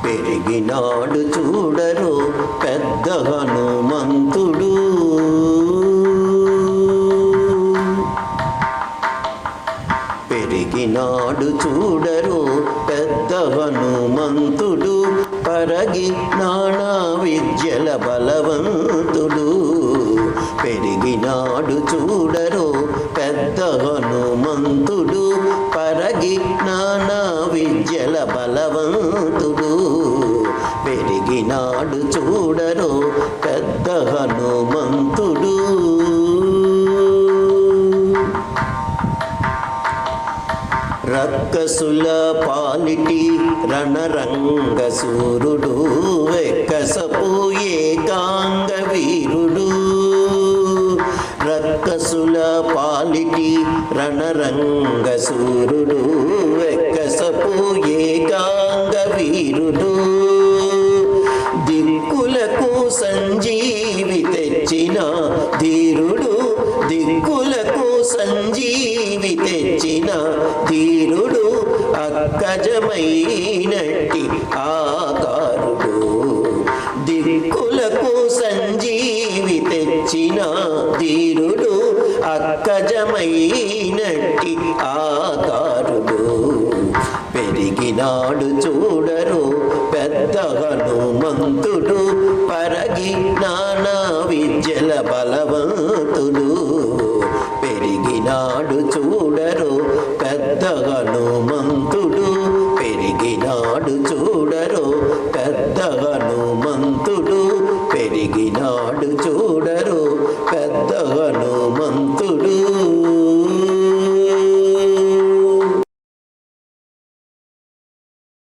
పెరిగినాడు చూడరు పెద్ద హనుమంతుడు. పెరిగినాడు చూడరు పెద్ద హనుమంతుడు, పరగి నానా విద్యల బలవంతుడు. పెరిగినాడు చూడరు పెద్ద హనుమంతుడు, పరగి నానా విద్యల బలవంతుడు. పెరిగినాడు చూడరు పెద్ద హనుమంతుడు. రక్కసుల పాలిటి రణరంగ సూరుడు, వెక్కసపోయే కాంగ వీరుడు. రక్కసుల పాలిటి రణరంగ సూరుడు, వెక్కసపోయే కాంగ వీరుడు. దిక్కులకు సంజీవి తెచ్చిన ధీరుడు, దిక్కులకు సంజీవి తెచ్చిన ధీరుడు. అక్కజమైనట్టి ఆకారుడు, దిక్కులకు సంజీవి తెచ్చిన ధీరుడు. అక్కజమైనట్టి ఆకారుడు. పెరిగినాడు చూడరు